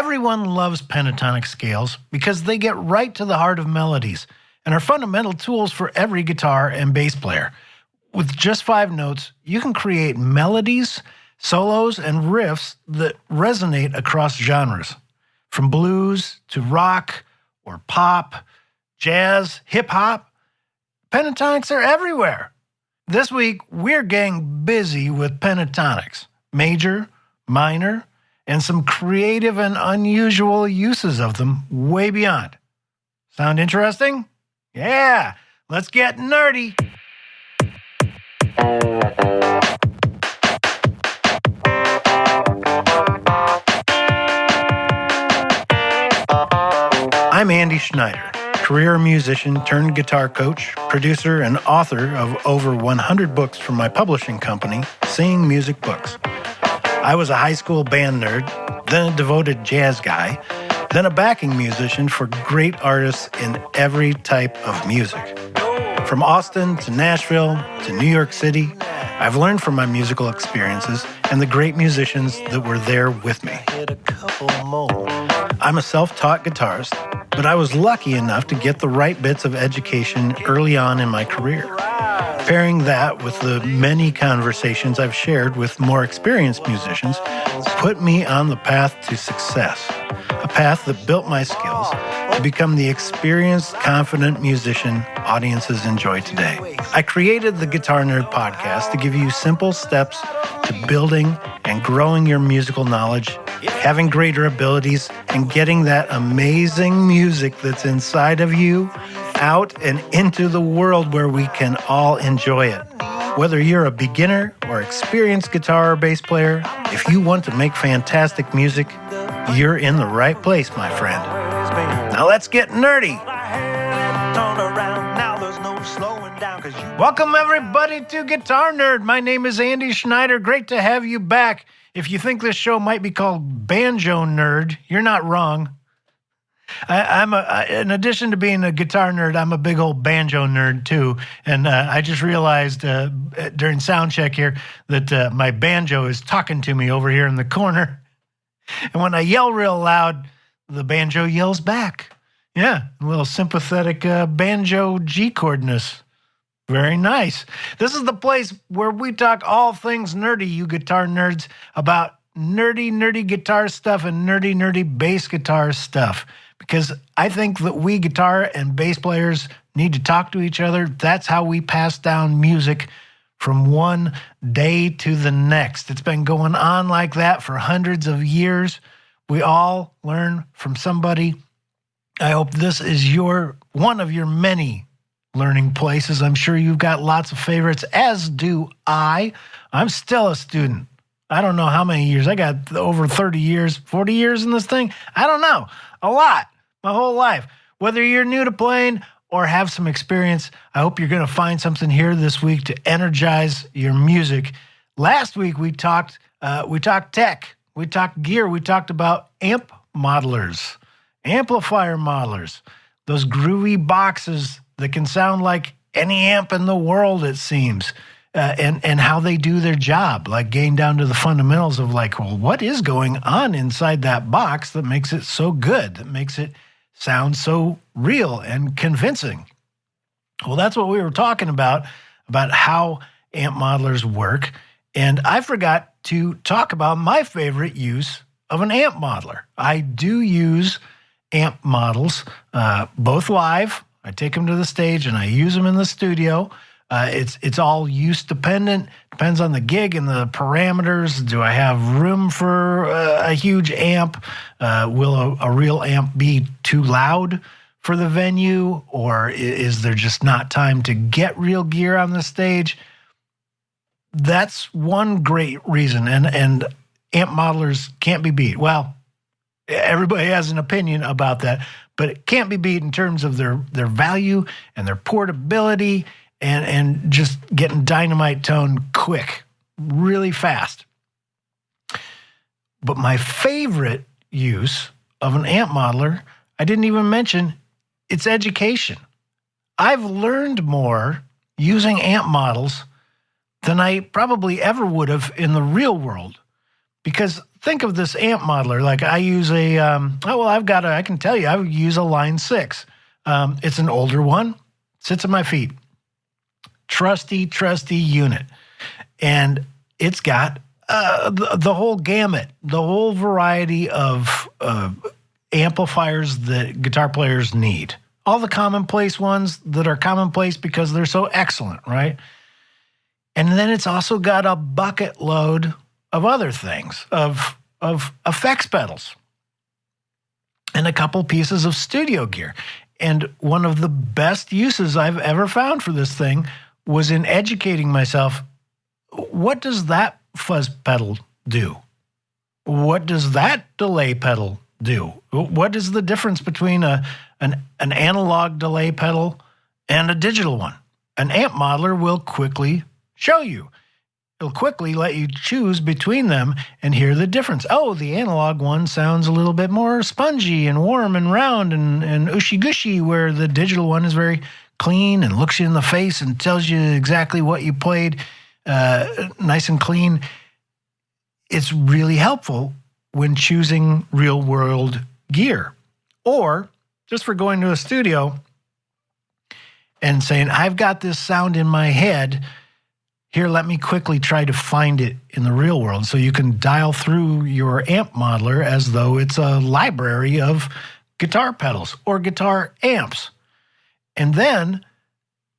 Everyone loves pentatonic scales because they get right to the heart of melodies and are fundamental tools for every guitar and bass player. With just 5 notes, you can create melodies, solos, and riffs that resonate across genres. From blues to rock or pop, jazz, hip-hop, pentatonics are everywhere. This week, we're getting busy with pentatonics, major, minor, and some creative and unusual uses of them way beyond. Sound interesting? Yeah, let's get nerdy. I'm Andy Schneider, career musician turned guitar coach, producer, and author of over 100 books from my publishing company, Seeing Music Books. I was a high school band nerd, then a devoted jazz guy, then a backing musician for great artists in every type of music. From Austin to Nashville to New York City, I've learned from my musical experiences and the great musicians that were there with me. I'm a self-taught guitarist, but I was lucky enough to get the right bits of education early on in my career. Pairing that with the many conversations I've shared with more experienced musicians put me on the path to success, a path that built my skills to become the experienced, confident musician audiences enjoy today. I created the Guitar Nerd podcast to give you simple steps to building and growing your musical knowledge, having greater abilities, and getting that amazing music that's inside of you out and into the world where we can all enjoy it. Whether you're a beginner or experienced guitar or bass player, if you want to make fantastic music, you're in the right place, my friend. Now let's get nerdy. Welcome everybody to Guitar Nerd. My name is Andy Schneider. Great to have you back. If you think this show might be called Banjo Nerd, you're not wrong. In addition to being a guitar nerd, I'm a big old banjo nerd too. And I just realized during sound check here that my banjo is talking to me over here in the corner. And when I yell real loud, the banjo yells back. Yeah, a little sympathetic banjo G chordness. Very nice. This is the place where we talk all things nerdy, you guitar nerds, about nerdy guitar stuff and nerdy bass guitar stuff. Because I think that we guitar and bass players need to talk to each other. That's how we pass down music from one day to the next. It's been going on like that for hundreds of years. We all learn from somebody. I hope this is one of your many learning places. I'm sure you've got lots of favorites, as do I. I'm still a student. I don't know how many years. I got over 30 years, 40 years in this thing. I don't know. A lot. My whole life. Whether you're new to playing or have some experience, I hope you're going to find something here this week to energize your music. Last week we talked tech, we talked gear, we talked about amp modelers, amplifier modelers, those groovy boxes that can sound like any amp in the world, it seems. And how they do their job, like getting down to the fundamentals of like, well, what is going on inside that box that makes it so good, that makes it sound so real and convincing? Well, that's what we were talking about how amp modelers work. And I forgot to talk about my favorite use of an amp modeler. I do use amp models, both live. I take them to the stage and I use them in the studio. It's all use dependent, depends on the gig and the parameters. Do I have room for a huge amp? Will a real amp be too loud for the venue? Or is there just not time to get real gear on the stage? That's one great reason. And amp modelers can't be beat. Well, everybody has an opinion about that, but it can't be beat in terms of their value and their portability and just getting dynamite tone quick, really fast. But my favorite use of an amp modeler, I didn't even mention, it's education. I've learned more using amp models than I probably ever would have in the real world, because think of this amp modeler. Like I use I can tell you, I use a Line 6. It's an older one, sits at my feet. Trusty unit. And it's got the whole gamut, the whole variety of amplifiers that guitar players need. All the commonplace ones that are commonplace because they're so excellent, right? And then it's also got a bucket load of other things, of effects pedals and a couple pieces of studio gear. And one of the best uses I've ever found for this thing was in educating myself. What does that fuzz pedal do? What does that delay pedal do? What is the difference between an analog delay pedal and a digital one? An amp modeler will quickly show you. It'll quickly let you choose between them and hear the difference. Oh, the analog one sounds a little bit more spongy and warm and round and ushy-gushy, where the digital one is very clean and looks you in the face and tells you exactly what you played, nice and clean. It's really helpful when choosing real-world gear. Or just for going to a studio and saying, I've got this sound in my head. Here, let me quickly try to find it in the real world. So you can dial through your amp modeler as though it's a library of guitar pedals or guitar amps. And then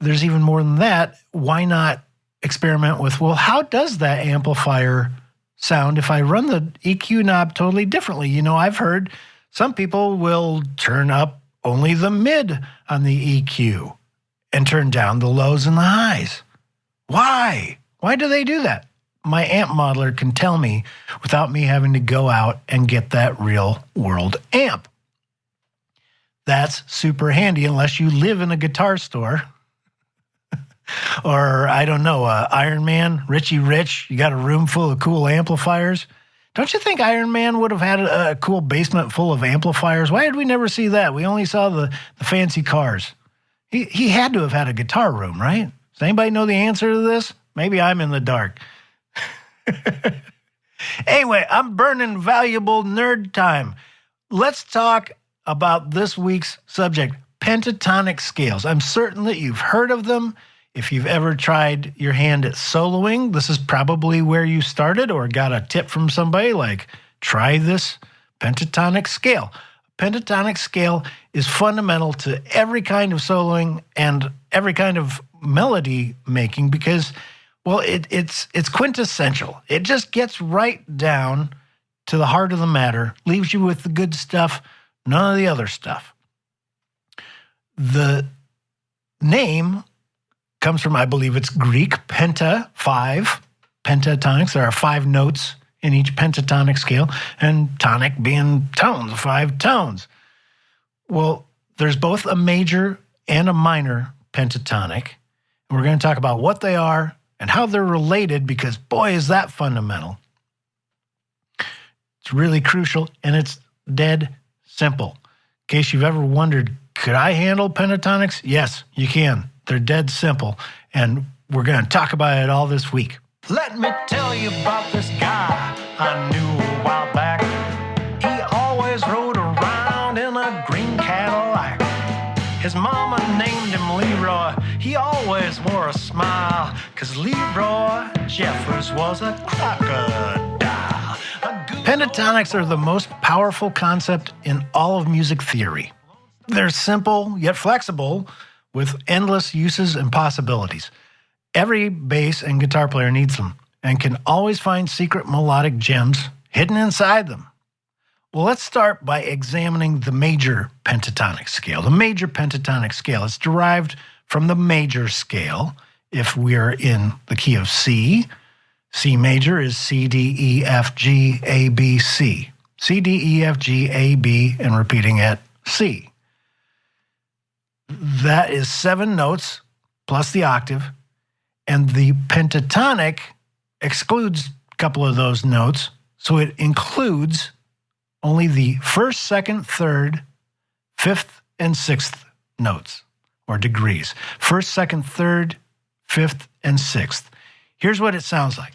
there's even more than that. Why not experiment with, well, how does that amplifier sound if I run the EQ knob totally differently? You know, I've heard some people will turn up only the mid on the EQ and turn down the lows and the highs. Why? Why do they do that? My amp modeler can tell me without me having to go out and get that real world amp. That's super handy unless you live in a guitar store. Or, I don't know, Iron Man, Richie Rich, you got a room full of cool amplifiers. Don't you think Iron Man would have had a cool basement full of amplifiers? Why did we never see that? We only saw the fancy cars. He had to have had a guitar room, right? Does anybody know the answer to this? Maybe I'm in the dark. Anyway, I'm burning valuable nerd time. Let's talk about this week's subject, pentatonic scales. I'm certain that you've heard of them. If you've ever tried your hand at soloing, this is probably where you started or got a tip from somebody like, try this pentatonic scale. Pentatonic scale is fundamental to every kind of soloing and every kind of melody making because, well, it's quintessential. It just gets right down to the heart of the matter, leaves you with the good stuff, none of the other stuff. The name comes from, I believe it's Greek, penta, 5, pentatonics. There are 5 notes in each pentatonic scale, and tonic being tones, 5 tones. Well, there's both a major and a minor pentatonic. And we're going to talk about what they are and how they're related because, boy, is that fundamental. It's really crucial, and it's dead simple. In case you've ever wondered, could I handle pentatonics? Yes, you can. They're dead simple, and we're going to talk about it all this week. Let me tell you about this guy I knew a while back. He always rode around in a green Cadillac. His mama named him Leroy. He always wore a smile, 'cause Leroy Jeffers was a crocodile. Pentatonics are the most powerful concept in all of music theory. They're simple yet flexible, with endless uses and possibilities. Every bass and guitar player needs them and can always find secret melodic gems hidden inside them. Well, let's start by examining the major pentatonic scale. The major pentatonic scale is derived from the major scale. If we're in the key of C, C major is C, D, E, F, G, A, B, C. C, D, E, F, G, A, B, and repeating at C. That is 7 notes plus the octave, and the pentatonic excludes a couple of those notes, so it includes only the first, second, third, fifth, and sixth notes, or degrees. First, second, third, fifth, and sixth. Here's what it sounds like.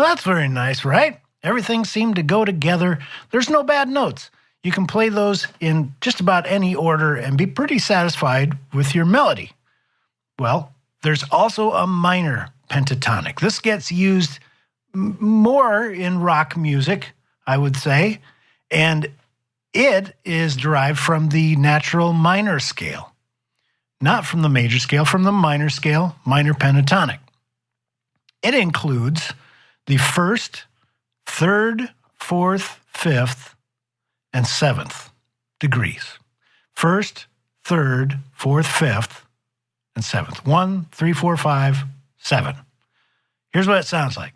Well, that's very nice, right? Everything seemed to go together. There's no bad notes. You can play those in just about any order and be pretty satisfied with your melody. Well, there's also a minor pentatonic. This gets used more in rock music, I would say, and it is derived from the natural minor scale, not from the major scale, from the minor scale, minor pentatonic. It includes the first, third, fourth, fifth, and seventh degrees. First, third, fourth, fifth, and seventh. 1, 3, 4, 5, 7. Here's what it sounds like.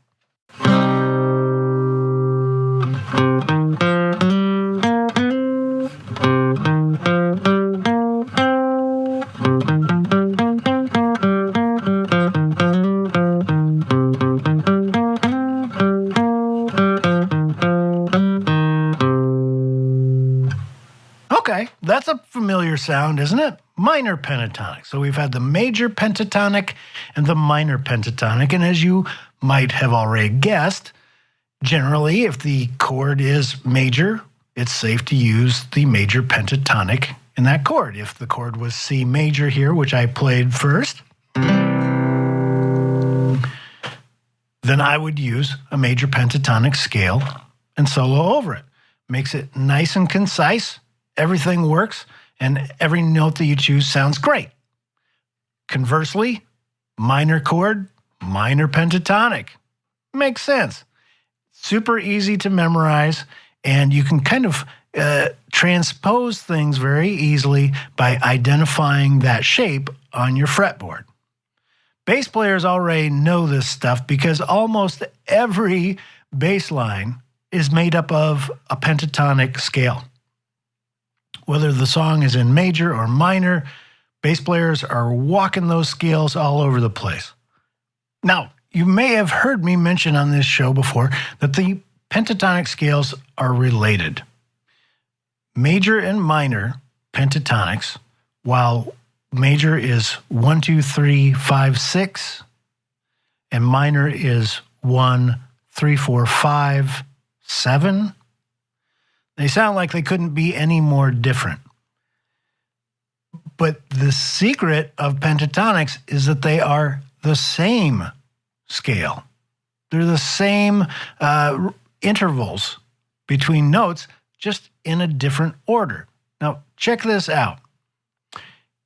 Okay, that's a familiar sound, isn't it? Minor pentatonic. So we've had the major pentatonic and the minor pentatonic. And as you might have already guessed, generally, if the chord is major, it's safe to use the major pentatonic in that chord. If the chord was C major here, which I played first, then I would use a major pentatonic scale and solo over it. Makes it nice and concise. Everything works, and every note that you choose sounds great. Conversely, minor chord, minor pentatonic. Makes sense. Super easy to memorize, and you can kind of transpose things very easily by identifying that shape on your fretboard. Bass players already know this stuff because almost every bass line is made up of a pentatonic scale. Whether the song is in major or minor, bass players are walking those scales all over the place. Now, you may have heard me mention on this show before that the pentatonic scales are related. Major and minor pentatonics, while major is 1, 2, 3, 5, 6, and minor is 1, 3, 4, 5, 7, they sound like they couldn't be any more different. But the secret of pentatonics is that they are the same scale. They're the same intervals between notes, just in a different order. Now, check this out.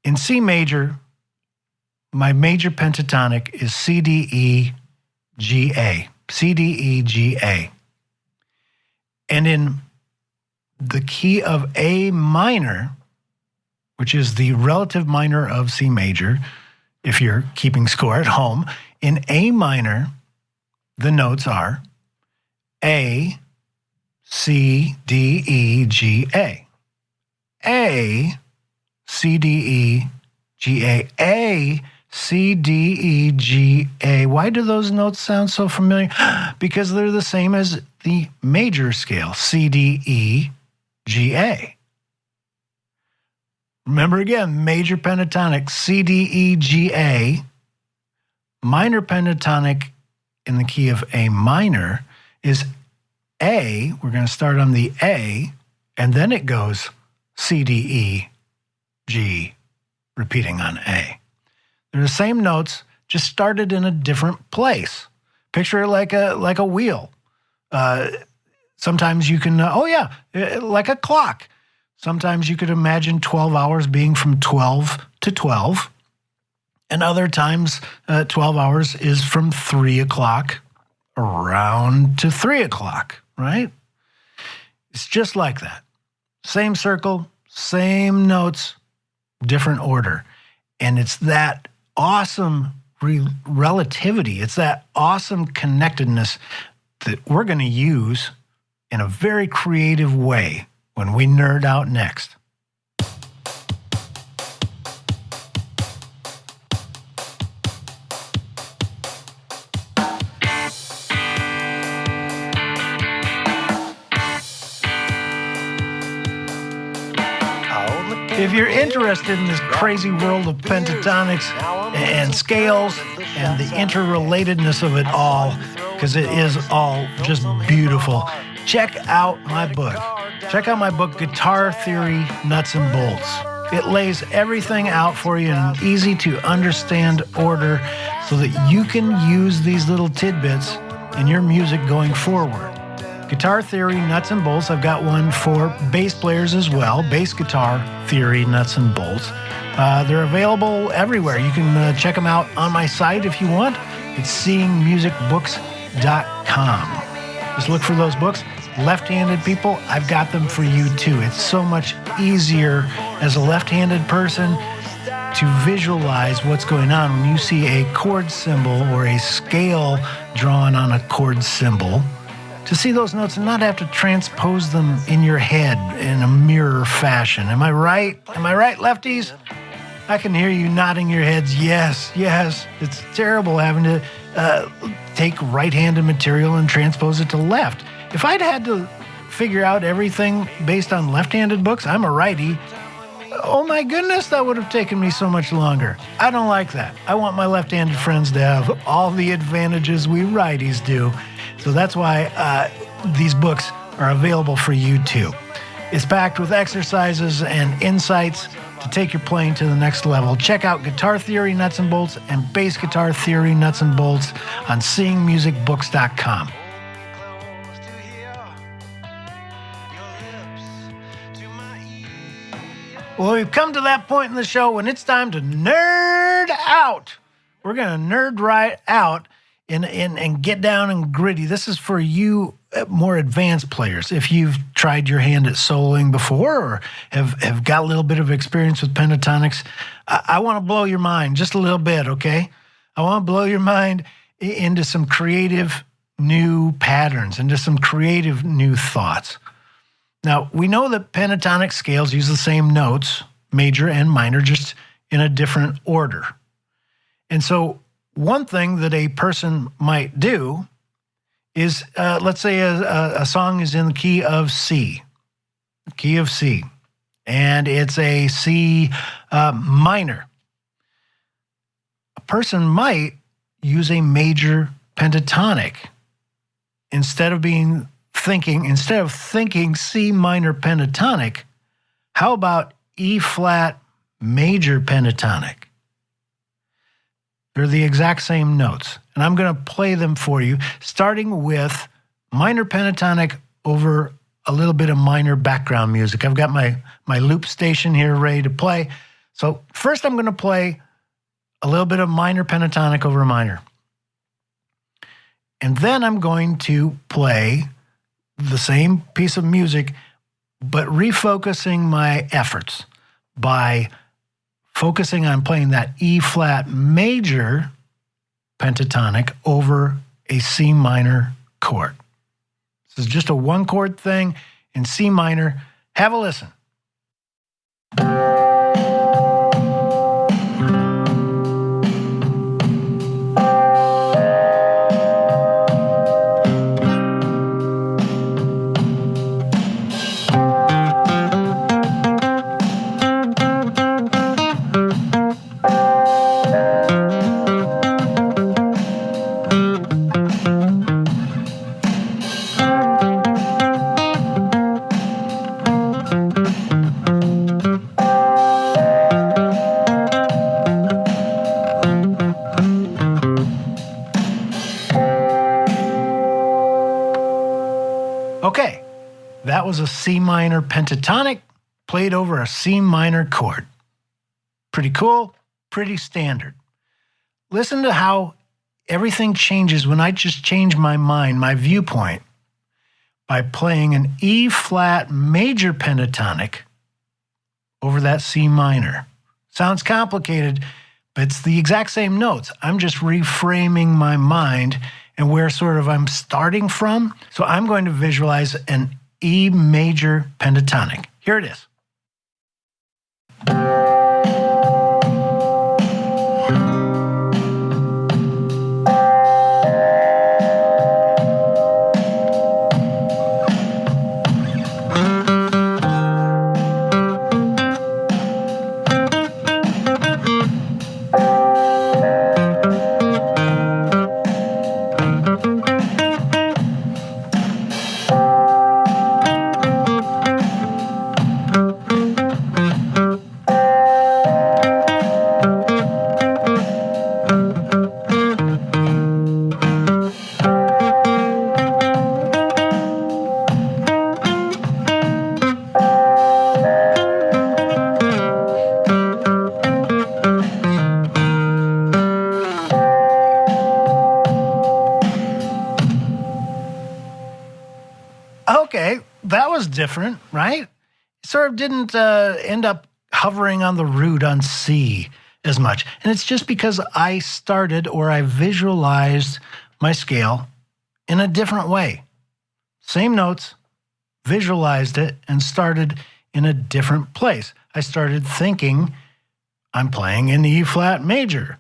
In C major, my major pentatonic is C, D, E, G, A. C, D, E, G, A. And in the key of A minor, which is the relative minor of C major, if you're keeping score at home, in A minor, the notes are A, C, D, E, G, A. A, C, D, E, G, A. A, C, D, E, G, A. Why do those notes sound so familiar? Because they're the same as the major scale, C, D, E, G, A. Remember again, major pentatonic, C, D, E, G, A. Minor pentatonic in the key of A minor is A. We're going to start on the A, and then it goes C, D, E, G, repeating on A. They're the same notes, just started in a different place. Picture it like a wheel. Sometimes you can, like a clock. Sometimes you could imagine 12 hours being from 12 to 12. And other times, 12 hours is from 3 o'clock around to 3 o'clock, right? It's just like that. Same circle, same notes, different order. And it's that awesome relativity. It's that awesome connectedness that we're going to use in a very creative way when we nerd out next. If you're interested in this crazy world of pentatonics and scales and the interrelatedness of it all, because it is all just beautiful. Check out my book. Check out my book, Guitar Theory, Nuts and Bolts. It lays everything out for you in an easy to understand order so that you can use these little tidbits in your music going forward. Guitar Theory, Nuts and Bolts. I've got one for bass players as well. Bass Guitar Theory, Nuts and Bolts. They're available everywhere. You can check them out on my site if you want. It's seeingmusicbooks.com. Just look for those books. Left-handed people, I've got them for you too. It's so much easier as a left-handed person to visualize what's going on when you see a chord symbol or a scale drawn on a chord symbol, to see those notes and not have to transpose them in your head in a mirror fashion. Am I right? Am I right, lefties? I can hear you nodding your heads. Yes, yes. It's terrible having to take right-handed material and transpose it to left. If I'd had to figure out everything based on left-handed books, I'm a righty. Oh my goodness, that would have taken me so much longer. I don't like that. I want my left-handed friends to have all the advantages we righties do. So that's why these books are available for you too. It's packed with exercises and insights to take your playing to the next level. Check out Guitar Theory, Nuts and Bolts and Bass Guitar Theory, Nuts and Bolts on seeingmusicbooks.com. Well, we've come to that point in the show when it's time to nerd out. We're going to nerd right out and get down and gritty. This is for you more advanced players. If you've tried your hand at soloing before or have got a little bit of experience with Pentatonics, I want to blow your mind just a little bit, okay? I want to blow your mind into some creative new patterns, into some creative new thoughts. Now, we know that pentatonic scales use the same notes, major and minor, just in a different order. And so one thing that a person might do is, let's say a song is in the key of C, and it's a C minor. A person might use a major pentatonic instead of thinking C minor pentatonic. How about E flat major pentatonic? They're the exact same notes, and I'm going to play them for you, starting with minor pentatonic over a little bit of minor background music. I've got my loop station here ready to play. So first I'm going to play a little bit of minor pentatonic over minor. And then I'm going to play the same piece of music, but refocusing my efforts by focusing on playing that E flat major pentatonic over a C minor chord. This is just a one chord thing in C minor. Have a listen. Okay, that was a C minor pentatonic played over a C minor chord. Pretty cool, pretty standard. Listen to how everything changes when I just change my mind, my viewpoint, by playing an E flat major pentatonic over that C minor. Sounds complicated, but it's the exact same notes. I'm just reframing my mind and where sort of I'm starting from. So I'm going to visualize an E major pentatonic. Here it is. Okay, that was different, right? Sort of didn't end up hovering on the root on C as much. And it's just because I started or I visualized my scale in a different way. Same notes, visualized it, and started in a different place. I started thinking I'm playing in E flat major.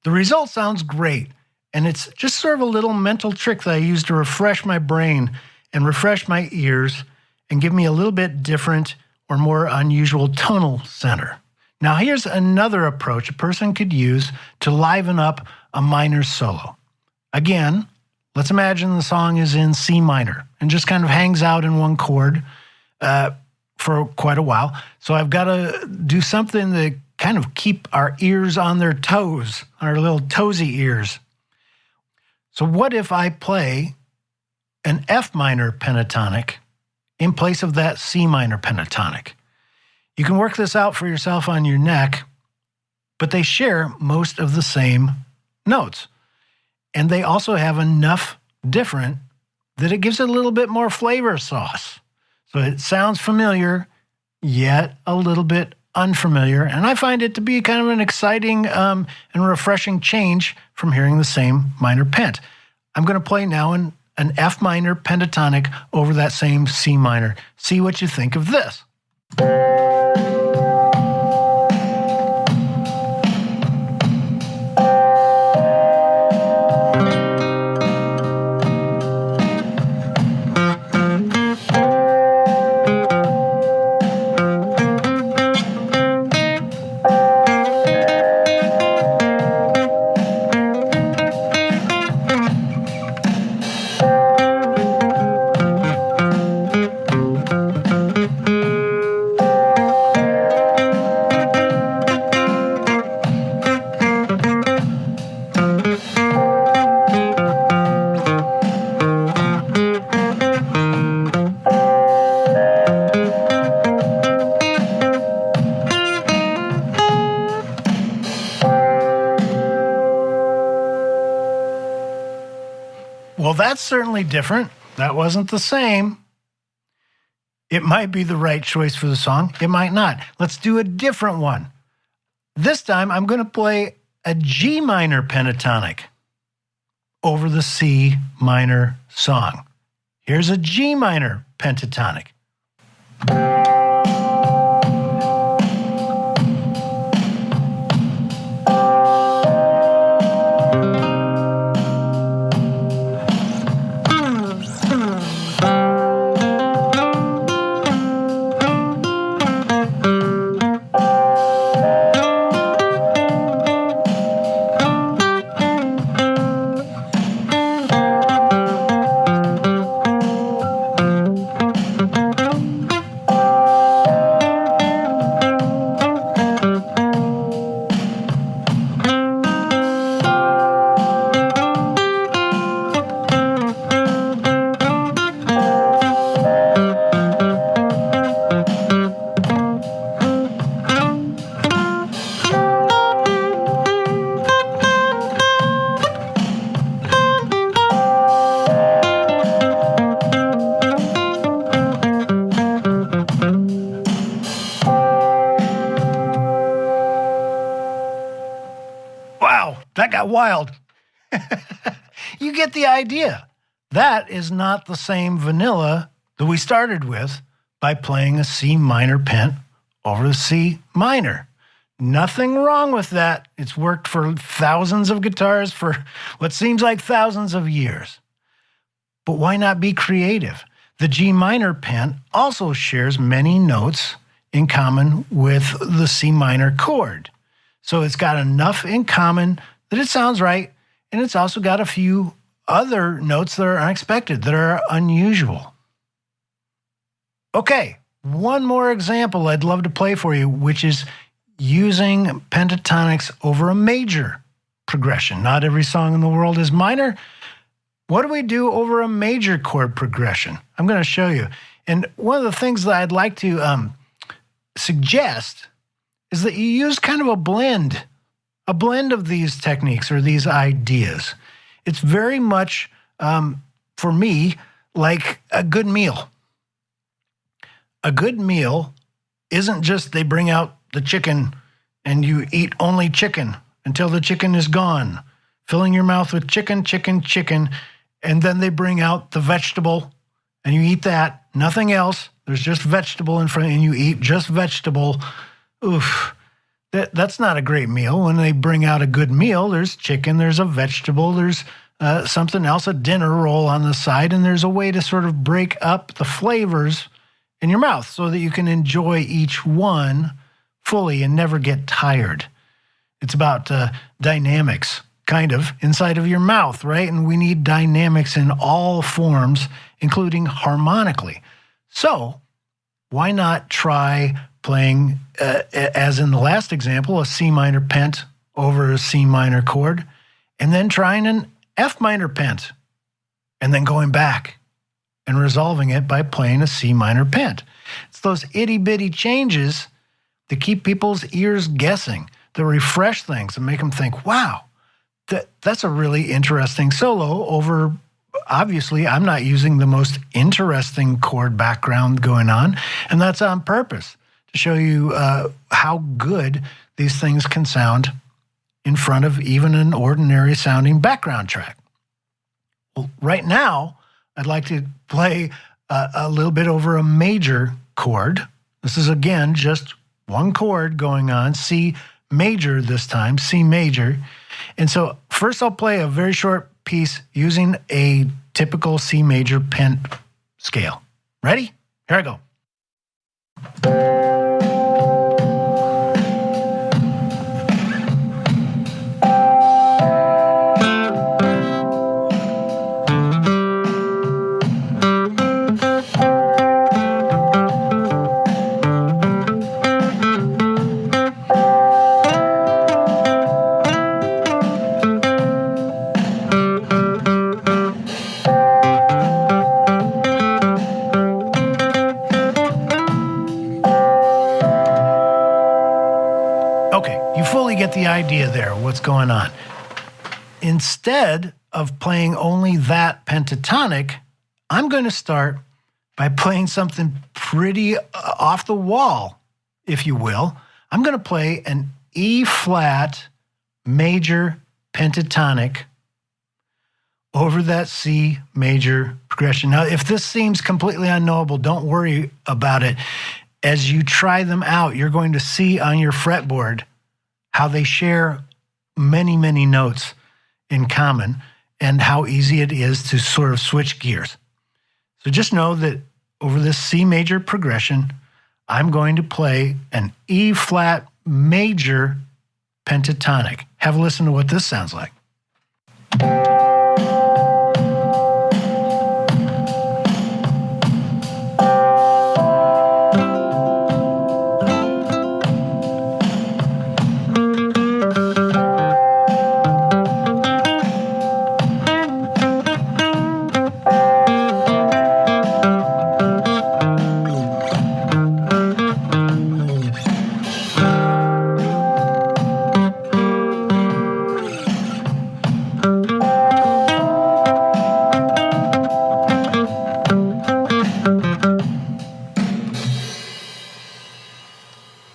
The result sounds great, and it's just sort of a little mental trick that I use to refresh my brain and refresh my ears and give me a little bit different or more unusual tonal center. Now, here's another approach a person could use to liven up a minor solo. Again, let's imagine the song is in C minor and just kind of hangs out in one chord for quite a while. So I've got to do something to kind of keep our ears on their toes, our little toesy ears. So what if I play an F minor pentatonic in place of that C minor pentatonic? You can work this out for yourself on your neck, but they share most of the same notes. And they also have enough different that it gives it a little bit more flavor sauce. So it sounds familiar, yet a little bit unfamiliar. And I find it to be kind of an exciting and refreshing change from hearing the same minor pent. I'm going to play now an F minor pentatonic over that same C minor. See what you think of this. Well, that's certainly different. That wasn't the same. It might be the right choice for the song. It might not. Let's do a different one. This time, I'm going to play a G minor pentatonic over the C minor song. Here's a G minor pentatonic. Wow, that got wild. You get the idea. That is not the same vanilla that we started with by playing a C minor pent over the C minor. Nothing wrong with that. It's worked for thousands of guitars for what seems like thousands of years. But why not be creative? The G minor pent also shares many notes in common with the C minor chord. So it's got enough in common that it sounds right, and it's also got a few other notes that are unexpected, that are unusual. Okay, one more example I'd love to play for you, which is using pentatonics over a major progression. Not every song in the world is minor. What do we do over a major chord progression? I'm going to show you. And one of the things that I'd like to suggest is that you use kind of a blend of these techniques or these ideas. It's very much, for me, like a good meal. A good meal isn't just they bring out the chicken and you eat only chicken until the chicken is gone, filling your mouth with chicken, chicken, chicken, and then they bring out the vegetable and you eat that, nothing else. There's just vegetable in front and you eat just vegetable. Oof. That's not a great meal. When they bring out a good meal, there's chicken, there's a vegetable, there's something else, a dinner roll on the side, and there's a way to sort of break up the flavors in your mouth so that you can enjoy each one fully and never get tired. It's about dynamics, kind of, inside of your mouth, right? And we need dynamics in all forms, including harmonically. So why not try playing, as in the last example, a C minor pent over a C minor chord, and then trying an F minor pent, and then going back and resolving it by playing a C minor pent. It's those itty-bitty changes that keep people's ears guessing, that refresh things and make them think, wow, that's a really interesting solo over, obviously, I'm not using the most interesting chord background going on, and that's on purpose, to show you how good these things can sound in front of even an ordinary sounding background track. Well, right now, I'd like to play a little bit over a major chord. This is, again, just one chord going on, C major this time, C major. And so first I'll play a very short piece using a typical C major pent scale. Ready? Here I go. Get the idea there, what's going on. Instead of playing only that pentatonic, I'm going to start by playing something pretty off the wall, if you will. I'm going to play an E flat major pentatonic over that C major progression. Now, if this seems completely unknowable, don't worry about it. As you try them out, you're going to see on your fretboard how they share many, many notes in common and how easy it is to sort of switch gears. So just know that over this C major progression, I'm going to play an E flat major pentatonic. Have a listen to what this sounds like.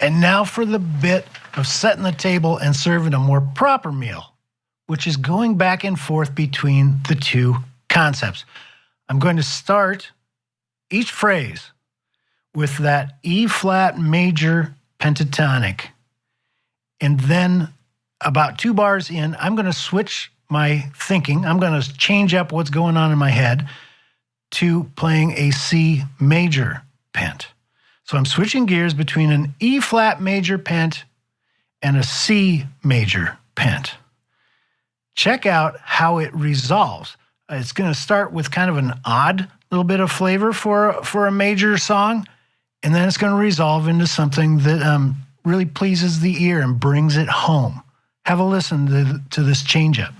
And now for the bit of setting the table and serving a more proper meal, which is going back and forth between the two concepts. I'm going to start each phrase with that E flat major pentatonic. And then about 2 bars in, I'm going to switch my thinking. I'm going to change up what's going on in my head to playing a C major pent. So I'm switching gears between an E flat major pent and a C major pent. Check out how it resolves. It's going to start with kind of an odd little bit of flavor for a major song, and then it's going to resolve into something that really pleases the ear and brings it home. Have a listen to this change up.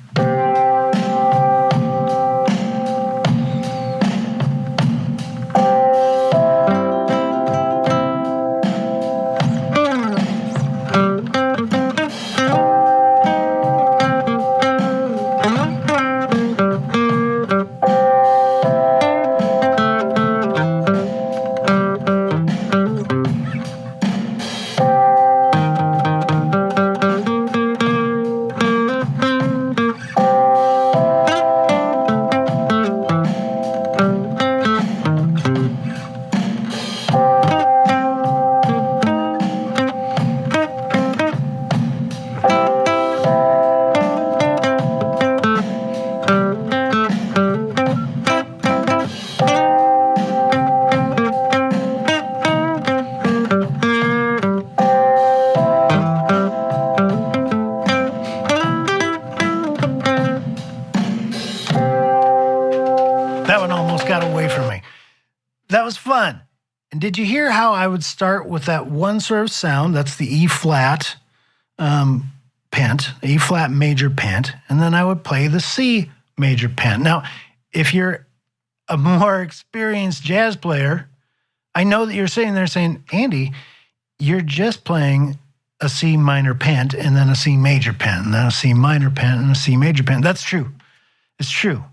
That one almost got away from me. That was fun. And did you hear how I would start with that one sort of sound? That's the E flat pent, E flat major pent, and then I would play the C major pent. Now, if you're a more experienced jazz player, I know that you're sitting there saying, Andy, you're just playing a C minor pent and then a C major pent and then a C minor pent and a C major pent. That's true. It's true.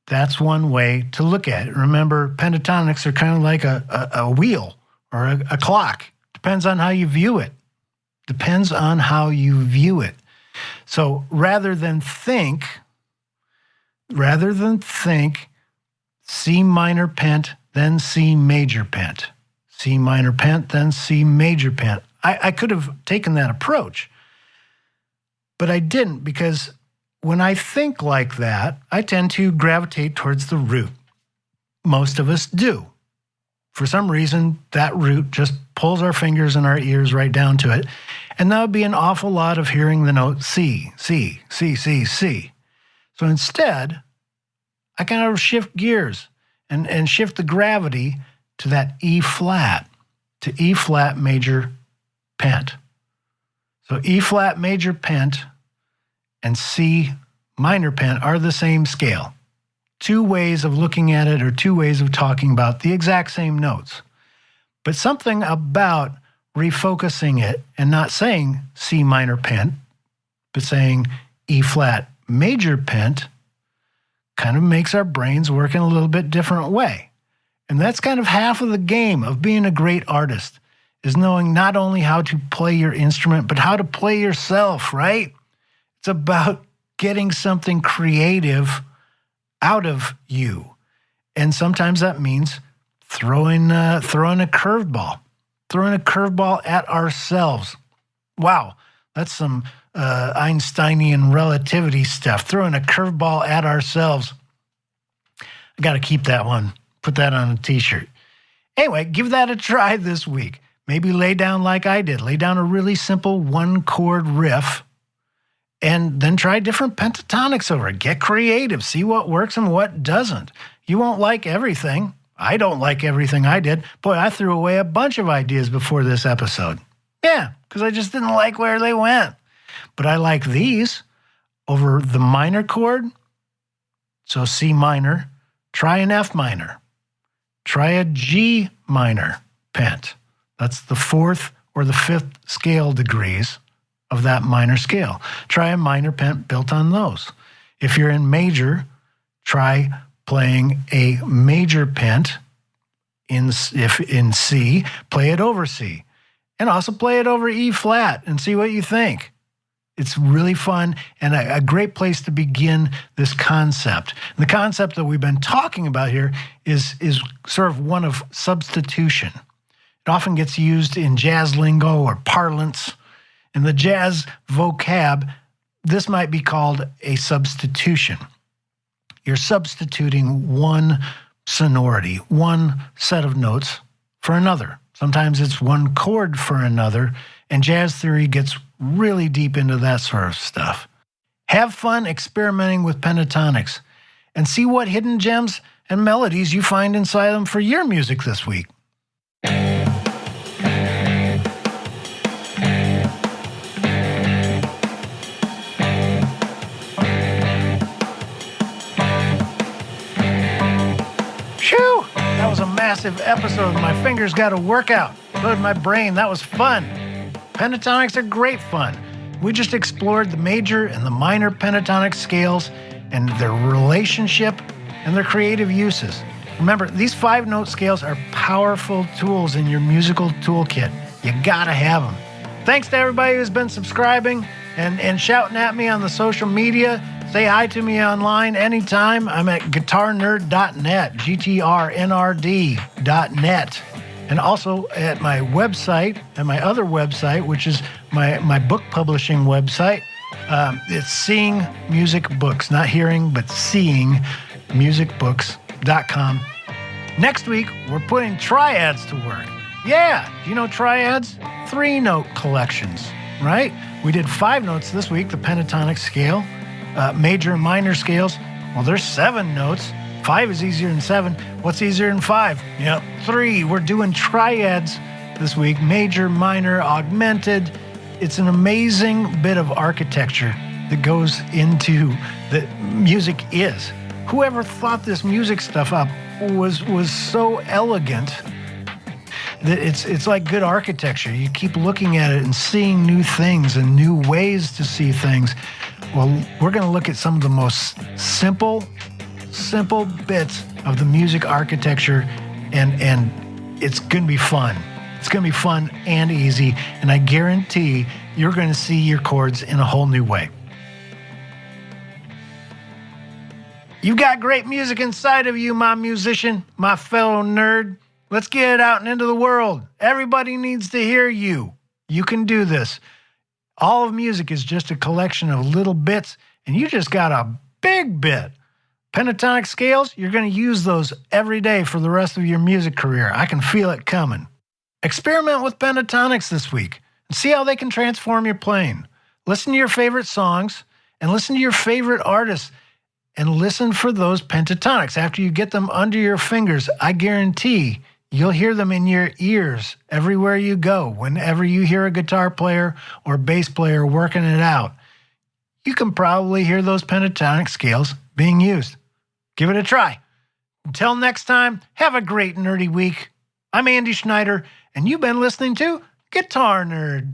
That's one way to look at it. Remember, pentatonics are kind of like a wheel or a clock. Depends on how you view it. Depends on how you view it. So rather than think C minor pent, then C major pent. C minor pent, then C major pent. I could have taken that approach, but I didn't, because when I think like that, I tend to gravitate towards the root. Most of us do. For some reason, that root just pulls our fingers and our ears right down to it. And that would be an awful lot of hearing the note C, C, C, C, C. So instead, I kind of shift gears and shift the gravity to that E flat, to E flat major pent. So E flat major pent and C minor pent are the same scale. Two ways of looking at it, or two ways of talking about the exact same notes. But something about refocusing it and not saying C minor pent, but saying E flat major pent kind of makes our brains work in a little bit different way. And that's kind of half of the game of being a great artist, is knowing not only how to play your instrument, but how to play yourself, right? It's about getting something creative out of you. And sometimes that means throwing a curveball at ourselves. Wow, that's some Einsteinian relativity stuff. Throwing a curveball at ourselves. I got to keep that one. Put that on a t-shirt. Anyway, give that a try this week. Maybe lay down like I did. Lay down a really simple one-chord riff and then try different pentatonics over it. Get creative. See what works and what doesn't. You won't like everything. I don't like everything I did. Boy, I threw away a bunch of ideas before this episode. Yeah, because I just didn't like where they went. But I like these over the minor chord. So C minor, try an F minor. Try a G minor pent. That's the fourth or the fifth scale degrees of that minor scale. Try a minor pent built on those. If you're in major, try playing a major pent in C, play it over C. And also play it over E flat and see what you think. It's really fun and a great place to begin this concept. And the concept that we've been talking about here is sort of one of substitution. It often gets used in jazz lingo or parlance. In the jazz vocab, this might be called a substitution. You're substituting one sonority, one set of notes for another. Sometimes it's one chord for another, and jazz theory gets really deep into that sort of stuff. Have fun experimenting with pentatonics and see what hidden gems and melodies you find inside them for your music this week. Phew! That was a massive episode. My fingers got a workout. So did my brain. That was fun. Pentatonics are great fun. We just explored the major and the minor pentatonic scales and their relationship and their creative uses. Remember, these 5-note scales are powerful tools in your musical toolkit. You gotta have them. Thanks to everybody who's been subscribing and shouting at me on the social media. Say hi to me online anytime. I'm at guitarnerd.net, GTRNRD.net. And also at my website, and my other website, which is my book publishing website. It's Seeing Music Books, not hearing, but seeing musicbooks.com. Next week, we're putting triads to work. Yeah, do you know triads? 3-note collections, right? We did 5 notes this week, the pentatonic scale, major and minor scales. Well, there's 7 notes, 5 is easier than 7. What's easier than 5? Yep, 3. We're doing triads this week, major, minor, augmented. It's an amazing bit of architecture that goes into that music is. Whoever thought this music stuff up was so elegant that it's like good architecture. You keep looking at it and seeing new things and new ways to see things. Well, we're going to look at some of the most simple bits of the music architecture, and it's going to be fun. It's going to be fun and easy, and I guarantee you're going to see your chords in a whole new way. You've got great music inside of you, my musician, my fellow nerd. Let's get it out and into the world. Everybody needs to hear you. You can do this. All of music is just a collection of little bits, and you just got a big bit. Pentatonic scales, you're going to use those every day for the rest of your music career. I can feel it coming. Experiment with pentatonics this week and see how they can transform your playing. Listen to your favorite songs and listen to your favorite artists and listen for those pentatonics. After you get them under your fingers, I guarantee you'll hear them in your ears everywhere you go. Whenever you hear a guitar player or bass player working it out, you can probably hear those pentatonic scales being used. Give it a try. Until next time, have a great nerdy week. I'm Andy Schneider, and you've been listening to Guitar Nerd.